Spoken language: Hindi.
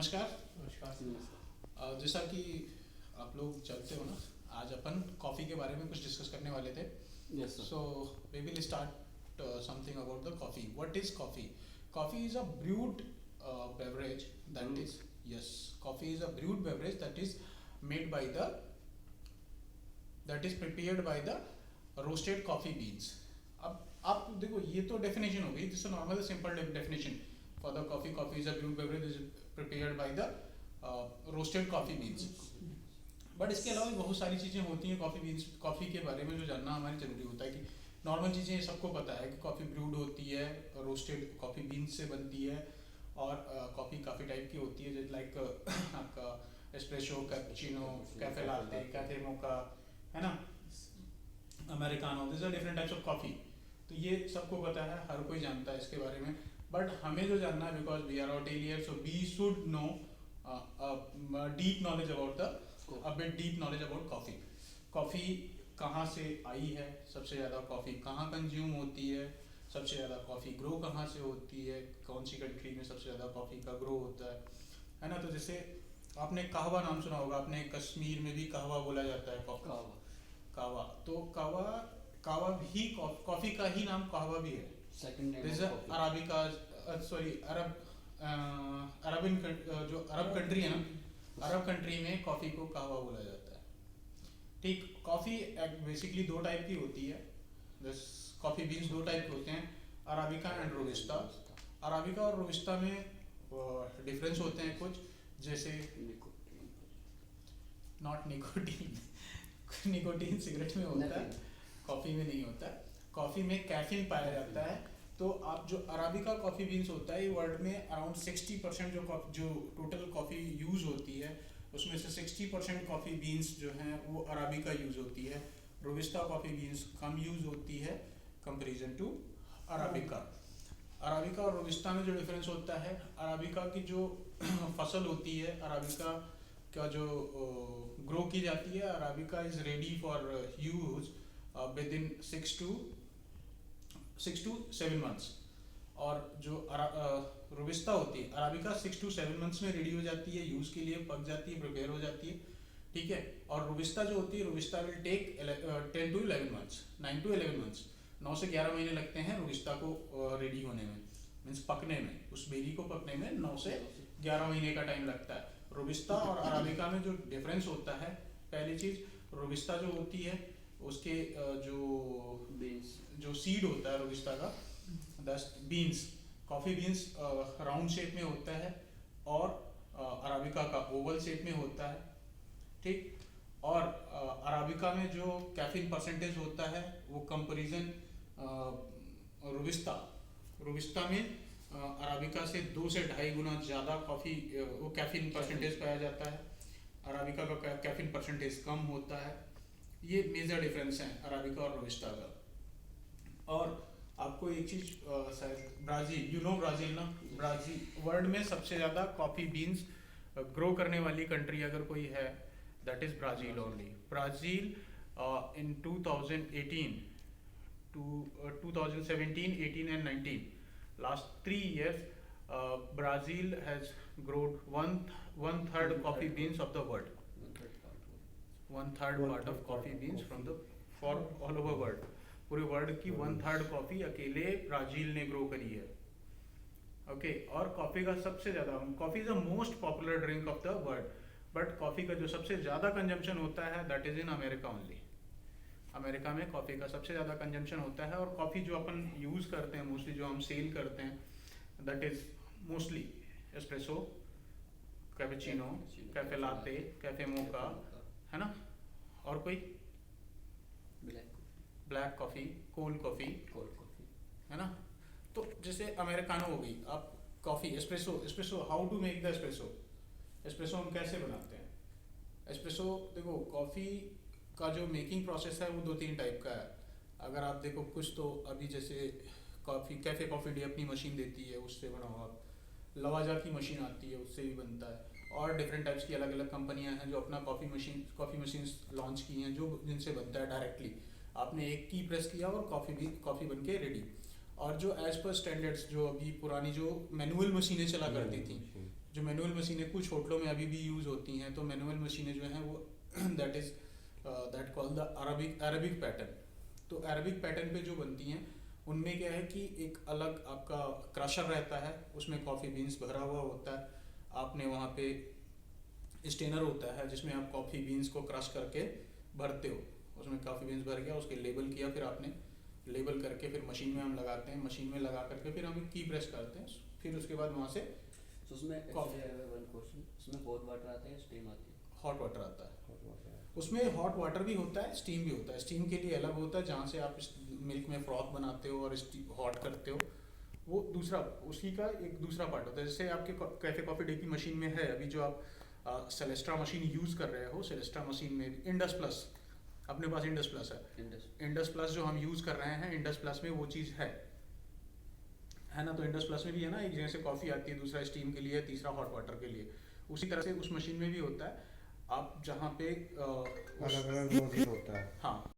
नमस्कार। नमस्कार। जैसा कि आप लोग जानते हो ना, आज अपन कॉफ़ी के बारे में कुछ डिस्कस करने वाले थे। Yes sir. So we will start something about the coffee. What is coffee? Coffee is a brewed beverage that Brewed. is, yes, coffee is a brewed beverage that is made by the that is prepared by the roasted coffee beans. अब आप देखो, ये तो डेफिनेशन हो गई, this normal simple definition for the coffee. Coffee is a brood beverage is prepared by the roasted coffee beans. But इसके अलावा भी बहुत सारी चीज़ें होती हैं कॉफ़ी बीन्स, कॉफ़ी के बारे में जो जानना हमारे ज़रूरी होता है कि नॉर्मल चीज़ें सबको पता है कि कॉफ़ी ब्रूड होती है, रोस्टेड कॉफ़ी बीन्स से बनती है, और कॉफ़ी काफ़ी टाइप की होती है, जैसे लाइक आपका espresso, cappuccino, cafe latte, cafe mocha, है ना, americano. This are different types of coffee. तो ये सबको पता है, हर कोई जानता है इसके बारे में। बट हमें जो जानना है, because we are hotelier, so we should know deep knowledge about the bit deep knowledge about coffee. Coffee कहाँ से आई है, सबसे ज़्यादा कॉफ़ी कहाँ कंज्यूम होती है, सबसे ज़्यादा कॉफ़ी ग्रो कहाँ से होती है, कौन सी कंट्री में सबसे ज़्यादा कॉफ़ी का ग्रो होता है ना। तो जैसे आपने कहवा नाम सुना होगा, आपने कश्मीर में भी कहवा बोला जाता है, कॉफ़ी कहवा। तो कहवा कहवा भी कॉफ़ी का ही नाम कहवा भी है। सेकंड नेम जैसे ऑफ अराबिका, सॉरी अरब, अरबिन जो अरब कंट्री है ना, अरब कंट्री में कॉफ़ी को कहवा बोला जाता है। ठीक, कॉफ़ी बेसिकली दो टाइप की होती है। बस कॉफ़ी बीन्स दो टाइप के होते हैं, अराबिका एंड रोबिस्ता। अराबिका और रोबिस्ता में डिफरेंस होते हैं कुछ, जैसे नॉट निकोटीन। निकोटीन सिगरेट में होता है, कॉफ़ी में नहीं होता। कॉफ़ी में कैफीन पाया जाता है। तो आप जो अराबिका कॉफ़ी बीन्स होता है, ये वर्ल्ड में अराउंड 60% जो टोटल कॉफ़ी यूज़ होती है, उसमें से 60% कॉफ़ी बीन्स जो हैं वो अराबिका यूज़ होती है। रोबिस्ता कॉफ़ी बीन्स कम यूज़ होती है कंपेरिजन टू अराबिका। अराबिका और रोबिस्ता में जो डिफरेंस होता है, अराबिका की जो फसल होती है, अराबिका का जो ग्रो की जाती है, arabica is ready for use with in 6 to 7 months। और जो रोबिस्ता होती है, अराबिका 6 to 7 months में रेडी हो जाती है, यूज़ के लिए पक जाती है, प्रिपेयर हो जाती है, ठीक है। और रोबिस्ता जो होती है, रोबिस्ता will take 10 to 11 months, 9 to 11 months, 9 से 11 महीने लगते हैं रोबिस्ता को रेडी होने में, मीन्स पकने में, उस बेरी को पकने में 9 से 11 महीने का टाइम लगता है। रोबिस्ता और अराबिका में जो डिफरेंस होता है, पहली चीज़, रोबिस्ता जो होती है उसके जो सीड होता है रोबिस्ता का, 10 beans, coffee beans round shape में होता है, और अराबिका का ओवल शेप में होता है, ठीक। और अराबिका में जो कैफीन परसेंटेज होता है वो कंपैरिजन रोबिस्ता में अराबिका से 2 से 2.5 गुना ज़्यादा कॉफ़ी वो कैफीन परसेंटेज पाया जाता है। अराबिका का कैफीन परसेंटेज कम होता है। ये मेजर डिफरेंस है अराबिका और रोबिस्ता का। और आपको एक चीज़ शायद, ब्राज़ील, यू नो ब्राज़ील ना, ब्राज़ील वर्ल्ड में सबसे ज़्यादा कॉफ़ी बीन्स ग्रो करने वाली कंट्री अगर कोई है, that is Brazil only. Brazil in 2018 to 2017, 18 and 19, last 3 years, Brazil has grown one third coffee beans of the world. One third part of coffee beans from the for all over world. पूरे वर्ल्ड की 1/3 कॉफ़ी अकेले ब्राज़ील ने ग्रो करी है। ओके, और कॉफ़ी का सबसे ज़्यादा, coffee is the most popular drink of the world, but coffee का जो सबसे ज़्यादा कंजम्पशन होता है that is in America only. America में कॉफ़ी का सबसे ज़्यादा कंजम्पशन होता है। और कॉफ़ी जो अपन यूज़ करते हैं, मोस्टली जो हम सेल करते हैं, that is mostly espresso, cappuccino, cafe latte, cafe mocha, है ना, और कोई ब्लैक कॉफ़ी, कोल्ड कॉफ़ी, है ना। तो जैसे अमेरिकानो हो गई, आप coffee, espresso, how to make the espresso हम कैसे बनाते हैं? एस्प्रेसो देखो, कॉफ़ी का जो मेकिंग प्रोसेस है वो 2-3 टाइप का है। अगर आप देखो, कुछ तो अभी जैसे कैफ़े कॉफ़ी डे अपनी मशीन देती है, उससे बनाओ आप। लवाजा की मशीन आती है, उससे भी बनता है। और डिफरेंट टाइप्स की अलग अलग कंपनियां हैं जो अपना कॉफ़ी मशीन लॉन्च की हैं, जो जिनसे बनता है डायरेक्टली। आपने एक की प्रेस किया और कॉफ़ी बन के रेडी। और जो एज पर स्टैंडर्ड्स, जो अभी पुरानी जो मैनुअल मशीनें चला करती थी, जो मैनुअल मशीनें कुछ होटलों में अभी भी यूज़ होती हैं, तो मैनुअल मशीनें जो हैं वो that called the Arabic pattern. तो अरबिक पैटर्न पे जो बनती हैं उनमें क्या है कि एक अलग आपका क्रशर रहता है, उसमें कॉफ़ी बीन्स भरा हुआ होता है, आपने वहाँ पे स्टेनर होता है जिसमें आप कॉफ़ी बीन्स को क्रश करके भरते हो, उसमें कॉफ़ी बीन्स भर गया, उसके लेबल किया, फिर आपने लेबल करके फिर मशीन में हम लगाते हैं, मशीन में लगा करके फिर हम की प्रेस करते हैं, फिर उसके बाद वहाँ से So उसमें Coffee. वन क्वेश्चन, उसमें हॉट वाटर आता है, स्टीम आती है? हॉट वाटर आता है। Hot water. उसमें हॉट वाटर भी होता है, स्टीम भी होता है। स्टीम के लिए अलग होता है जहाँ से आप मिल्क में फ्रॉथ बनाते हो और हॉट करते हो, वो दूसरा उसी का एक दूसरा पार्ट होता है। जैसे आपके कैफे कॉफ़ी डे की मशीन में है, अभी जो आप सेलेस्ट्रा मशीन यूज़ कर रहे हो, सेलेस्ट्रा मशीन में भी इंडस प्लस, अपने पास इंडस प्लस है, इंडस प्लस जो हम यूज़ कर रहे हैं, इंडस प्लस में वो चीज़ है ना। तो इंडस प्लस में भी है ना, एक जैसे कॉफ़ी आती है, दूसरा स्टीम के लिए, तीसरा हॉट वाटर के लिए, उसी तरह से उस मशीन में भी होता है। आप जहाँ पे अलग अलग प्रोसेस होता है। हाँ